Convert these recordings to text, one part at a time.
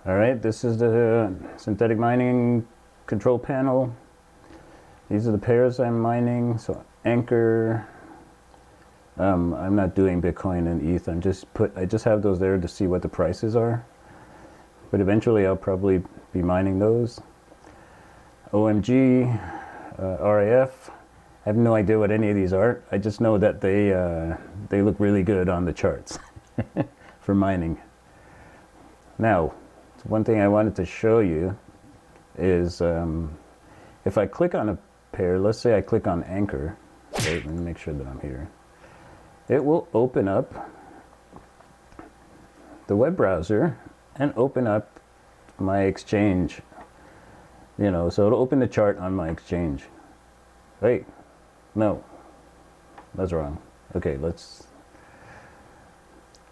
Alright, this is the synthetic mining control panel. These are the pairs I'm mining. So Anchor, I'm not doing Bitcoin and ETH. I just have those there to see what the prices are. But eventually I'll probably be mining those. OMG, RAF. I have no idea what any of these are. I just know that they look really good on the charts for mining. Now, one thing I wanted to show you is if I click on a pair, let's say I click on Anchor, right, let me make sure that I'm here. It will open up the web browser and open up my exchange. You know, so it'll open the chart on my exchange. Wait, no, that's wrong. Okay,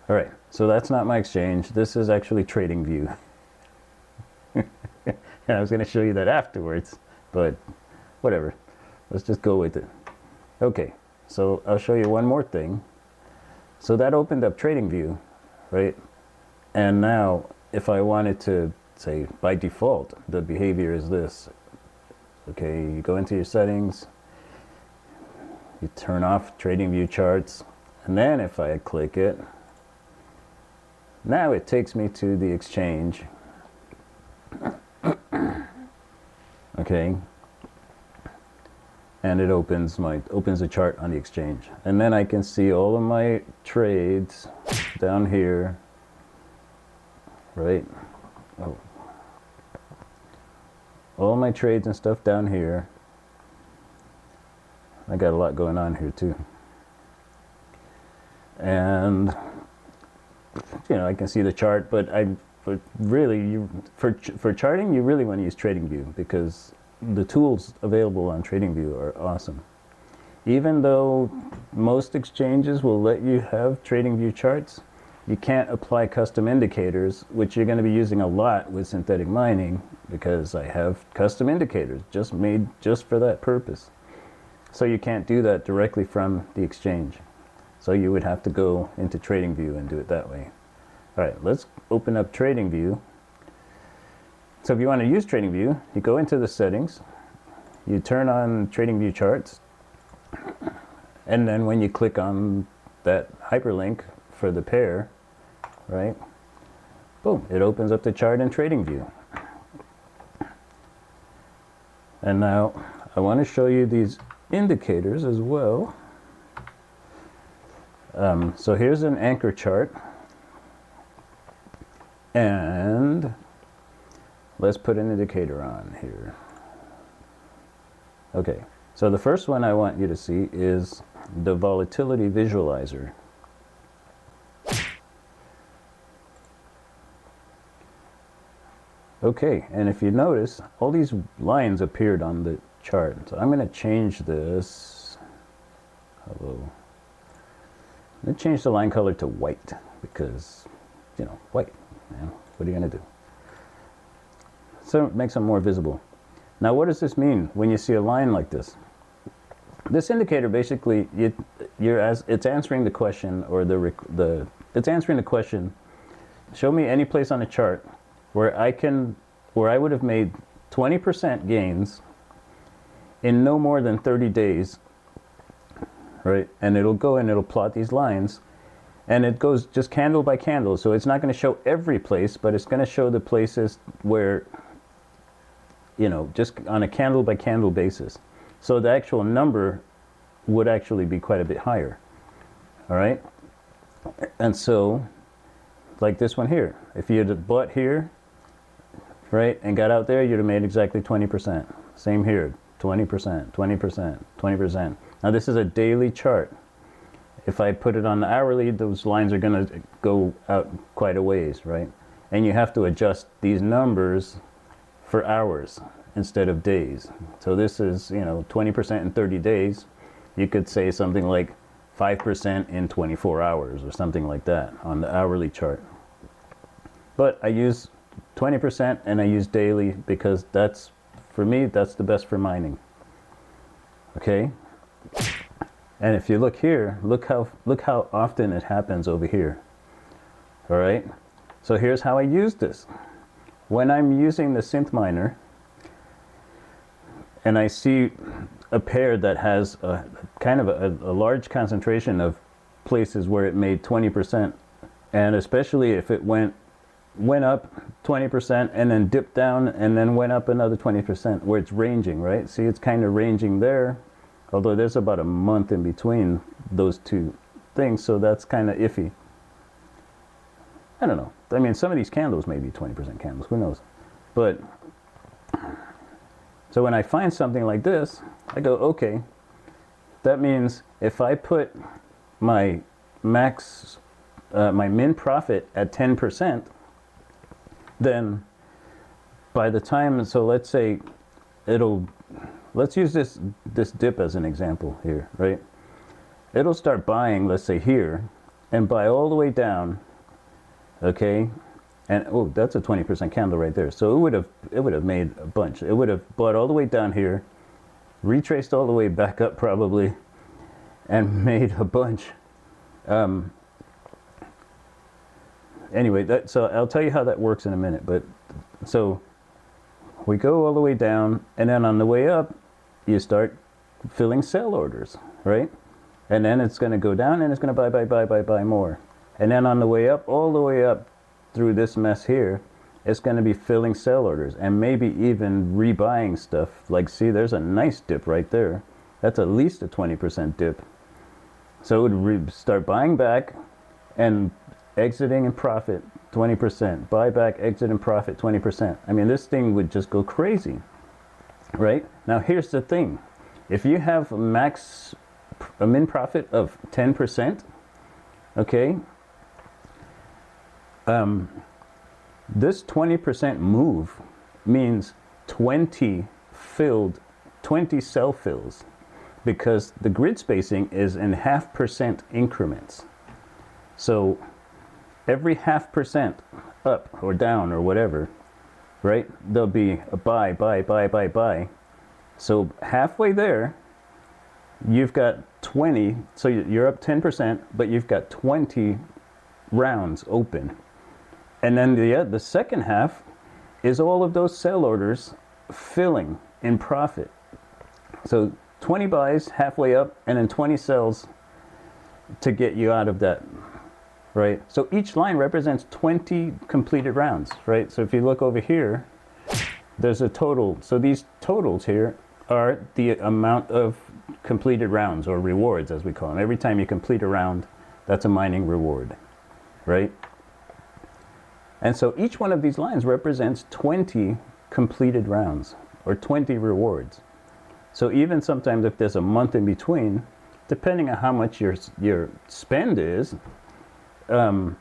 all right, so that's not my exchange. This is actually TradingView. I was going to show you that afterwards, but whatever. Let's just go with it. Okay, so I'll show you one more thing. So that opened up TradingView, right? And now if I wanted to say by default, the behavior is this. Okay, you go into your settings, you turn off TradingView charts, and then if I click it, now it takes me to the exchange. Okay, and it opens the chart on the exchange, and then I can see all of my trades down here, right? Oh, all my trades and stuff down here. I got a lot going on here too, and you know, I can see the chart, but really, for charting, you really want to use TradingView because the tools available on TradingView are awesome. Even though most exchanges will let you have TradingView charts, you can't apply custom indicators, which you're going to be using a lot with synthetic mining because I have custom indicators just made just for that purpose. So you can't do that directly from the exchange. So you would have to go into TradingView and do it that way. All right, let's open up TradingView. So if you want to use TradingView, you go into the settings, you turn on TradingView charts, and then when you click on that hyperlink for the pair, right, boom, it opens up the chart in TradingView. And now I want to show you these indicators as well. So here's an Anchor chart, and let's put an indicator on here. Okay, so the first one I want you to see is the Volatility Visualizer. Okay, and if you notice, all these lines appeared on the chart. So I'm going to change this. Hello. I'm going to change the line color to white because, you know, white, man. What are you going to do? So it makes them more visible. Now, what does this mean when you see a line like this? This indicator basically, it's answering the question, or it's answering the question. Show me any place on a chart where I would have made 20% gains in no more than 30 days, right? And it'll go and it'll plot these lines, and it goes just candle by candle. So it's not going to show every place, but it's going to show the places where, you know, just on a candle by candle basis. So the actual number would actually be quite a bit higher. All right. And so like this one here, if you had bought here, right, and got out there, you'd have made exactly 20%. Same here, 20%, 20%, 20%. Now this is a daily chart. If I put it on the hourly, those lines are going to go out quite a ways, right? And you have to adjust these numbers for hours instead of days. So this is, you know, 20% in 30 days. You could say something like 5% in 24 hours or something like that on the hourly chart. But I use 20% and I use daily because that's, for me, that's the best for mining. Okay? And if you look here, look how often it happens over here. All right? So here's how I use this. when I'm using the synth miner and I see a pair that has a kind of a large concentration of places where it made 20%, and especially if it went up 20% and then dipped down and then went up another 20%, where it's ranging, right? See, it's kind of ranging there, although there's about a month in between those two things, so that's kind of iffy. I don't know. I mean, some of these candles may be 20% candles, who knows? But so when I find something like this, I go, okay, that means if I put my max, my min profit at 10%, then by the time, so let's say let's use this dip as an example here, right? It'll start buying, let's say here, and buy all the way down, okay? And oh, that's a 20% candle right there. So it would have made a bunch. It would have bought all the way down here, retraced all the way back up probably, and made a bunch. Anyway, so I'll tell you how that works in a minute. But so we go all the way down, and then on the way up, you start filling sell orders, right? And then it's going to go down, and it's going to buy more. And then on the way up, all the way up through this mess here, it's going to be filling sell orders and maybe even rebuying stuff. Like, see, there's a nice dip right there. That's at least a 20% dip. So it would start buying back and exiting in profit 20%. Buy back, exit in profit 20%. I mean, this thing would just go crazy, right? Now, here's the thing. If you have a min profit of 10%, okay, this 20% move means 20 cell fills, because the grid spacing is in 0.5% increments. So every 0.5% up or down or whatever, right, there'll be a buy. So halfway there, you've got 20, so you're up 10%, but you've got 20 rounds open. And then the second half is all of those sell orders filling in profit. So 20 buys halfway up, and then 20 sells to get you out of that, right? So each line represents 20 completed rounds, right? So if you look over here, there's a total. So these totals here are the amount of completed rounds, or rewards as we call them. Every time you complete a round, that's a mining reward, right? And so each one of these lines represents 20 completed rounds, or 20 rewards. So even sometimes if there's a month in between, depending on how much your spend is, you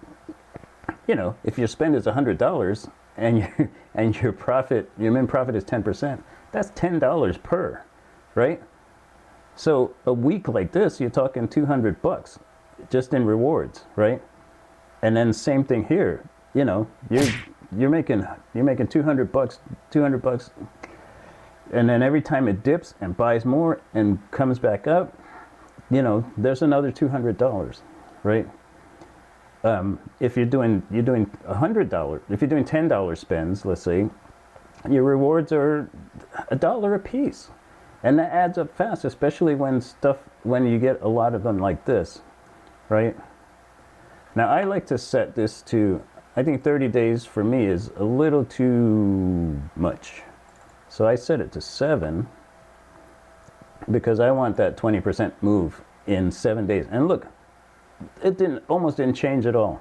know, if your spend is $100 and your profit, your min profit is 10%, that's $10 per, right? So a week like this, you're talking $200 just in rewards, right? And then same thing here. You know, you're making $200, and then every time it dips and buys more and comes back up, you know, there's another $200, right? If you're doing $100, if you're doing $10 spends, let's say, your rewards are $1 a piece, and that adds up fast, especially when you get a lot of them like this, right? Now I like to set this to, I think 30 days for me is a little too much. So I set it to 7 because I want that 20% move in 7 days. And look, it almost didn't change at all,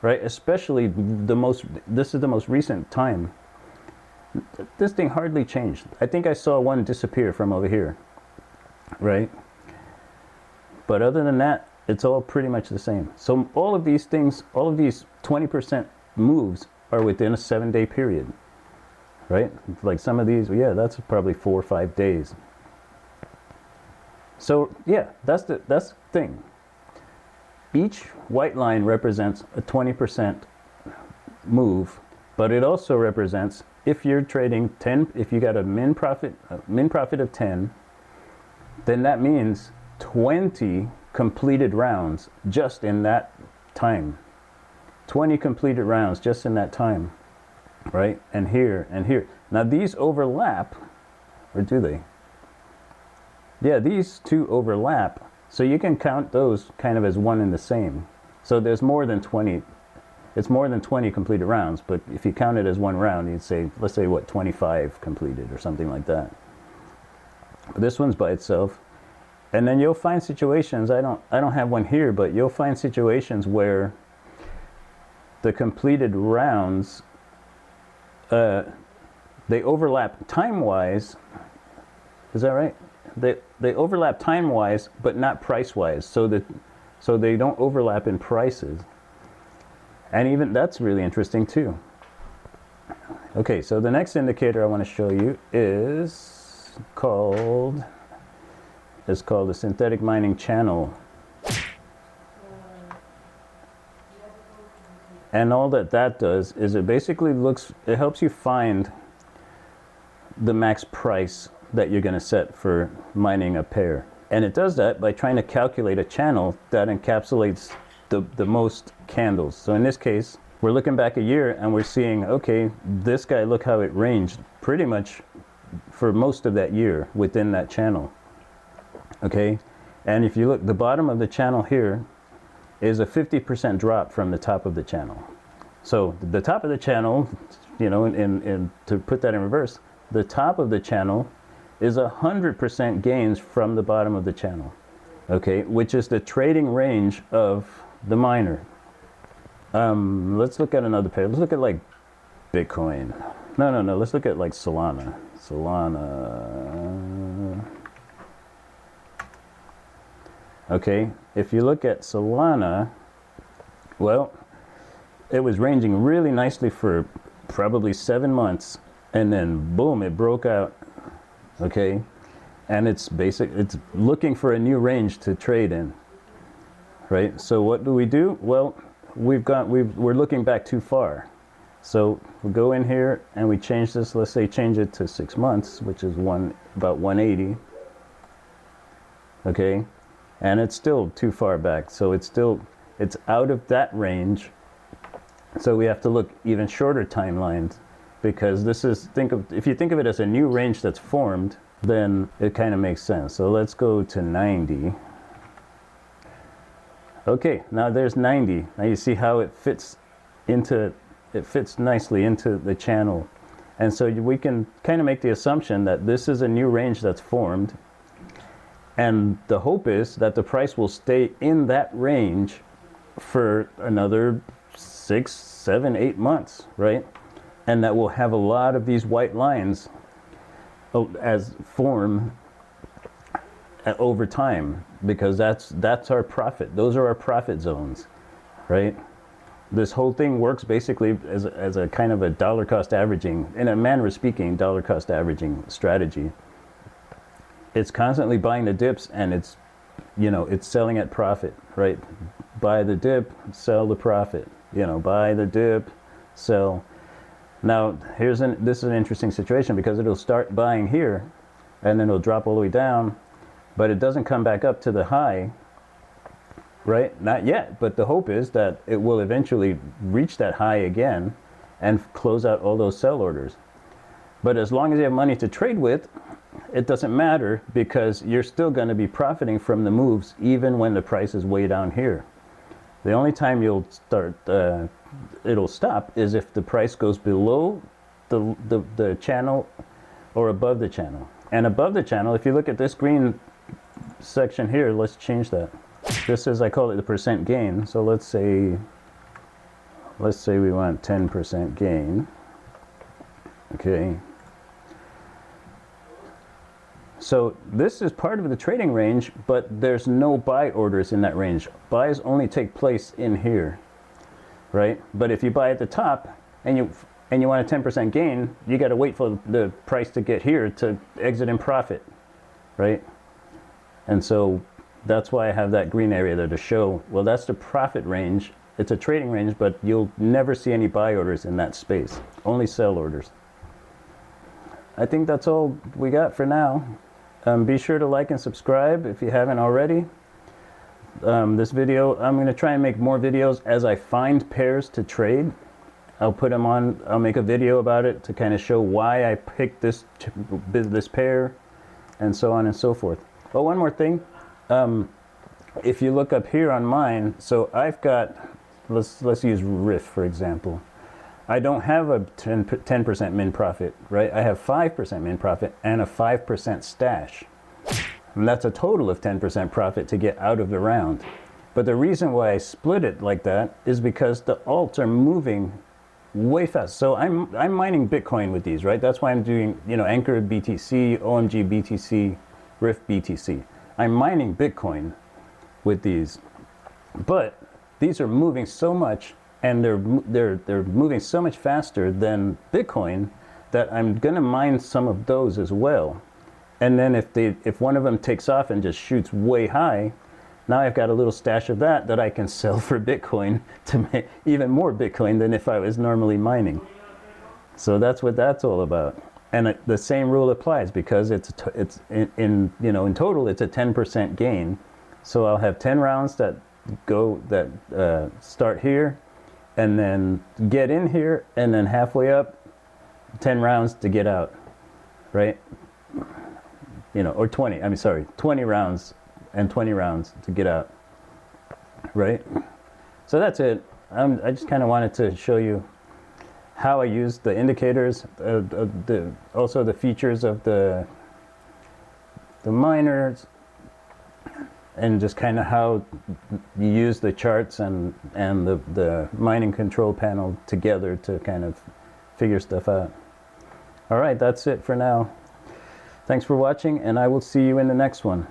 right? Especially this is the most recent time. This thing hardly changed. I think I saw one disappear from over here, right? But other than that, it's all pretty much the same. So all of these things, all of these 20% moves are within a 7-day period, right? Like some of these, yeah, that's probably 4 or 5 days. So yeah, that's the thing. Each white line represents a 20% move, but it also represents, if you're trading 10, if you got a min profit of 10, then that means 20 completed rounds just in that time. 20 completed rounds just in that time. right? And here and here. Now these overlap, or do they? Yeah, these two overlap. So you can count those kind of as one and the same. So there's more than 20, it's more than 20 completed rounds, but if you count it as one round, you'd say, let's say what, 25 completed or something like that. But this one's by itself. And then you'll find situations, I don't have one here, but you'll find situations where the completed rounds, they overlap time-wise. Is that right? They overlap time-wise, but not price-wise. So they don't overlap in prices. And even that's really interesting too. Okay, so the next indicator I want to show you is called the synthetic mining channel. And all that does is it basically it helps you find the max price that you're going to set for mining a pair. And it does that by trying to calculate a channel that encapsulates the most candles. So in this case, we're looking back a year and we're seeing, okay, this guy, look how it ranged pretty much for most of that year within that channel. Okay, and if you look, the bottom of the channel here is a 50% drop from the top of the channel. So the top of the channel, you know, to put that in reverse, the top of the channel is 100% gains from the bottom of the channel, okay, which is the trading range of the miner. Let's look at another pair. Let's look at like Bitcoin. No, let's look at like Solana. Okay, if you look at Solana, well, it was ranging really nicely for probably 7 months, and then boom, it broke out. Okay, and it's looking for a new range to trade in, right? So what do? Well, we're looking back too far. So we go in here and we change this, let's say change it to 6 months, which is about 180. Okay, and it's still too far back. So it's out of that range. So we have to look even shorter timelines, because this is, if you think of it as a new range that's formed, then it kind of makes sense. So let's go to 90. Okay, now there's 90. Now you see how it fits nicely into the channel. And so we can kind of make the assumption that this is a new range that's formed. And the hope is that the price will stay in that range for another 6, 7, 8 months, right? And that we'll have a lot of these white lines as form over time, because that's our profit. Those are our profit zones, right? This whole thing works basically as a kind of a dollar cost averaging, in a manner of speaking, dollar cost averaging strategy. It's constantly buying the dips, and it's selling at profit, right? Buy the dip, sell the profit. Buy the dip, sell. Now, this is an interesting situation, because it'll start buying here, and then it'll drop all the way down, but it doesn't come back up to the high, right? Not yet, but the hope is that it will eventually reach that high again and close out all those sell orders. But as long as you have money to trade with, it doesn't matter, because you're still going to be profiting from the moves even when the price is way down here. The only time it'll stop is if the price goes below the channel or above the channel. And above the channel, if you look at this green section here, let's change that. This is, I call it the percent gain. So let's say we want 10% gain. Okay. So this is part of the trading range, but there's no buy orders in that range. Buys only take place in here, right? But if you buy at the top and you want a 10% gain, you got to wait for the price to get here to exit in profit, right? And so that's why I have that green area there to show, well, that's the profit range. It's a trading range, but you'll never see any buy orders in that space, only sell orders. I think that's all we got for now. Be sure to like and subscribe if you haven't already. This video, I'm going to try and make more videos as I find pairs to trade. I'll put them on, I'll make a video about it to kind of show why I picked this pair and so on and so forth. But one more thing, if you look up here on mine, so I've got, let's use Riff for example. I don't have a 10% min profit, right? I have 5% min profit and a 5% stash. And that's a total of 10% profit to get out of the round. But the reason why I split it like that is because the alts are moving way fast. So I'm mining Bitcoin with these, right? That's why I'm doing, you know, Anchor BTC, OMG BTC, Riff BTC. I'm mining Bitcoin with these, but these are moving so much, and they're moving so much faster than Bitcoin that I'm gonna mine some of those as well. And then if one of them takes off and just shoots way high, now I've got a little stash of that I can sell for Bitcoin to make even more Bitcoin than if I was normally mining. So that's what that's all about. And the same rule applies because it's in total it's a 10% gain. So I'll have 10 rounds that start here, and then get in here, and then halfway up, 10 rounds to get out, right? You know, or 20 rounds and 20 rounds to get out, right? So that's it. I just kind of wanted to show you how I use the indicators, also the features of the miners, and just kind of how you use the charts and the mining control panel together to kind of figure stuff out. All right, that's it for now. Thanks for watching, and I will see you in the next one.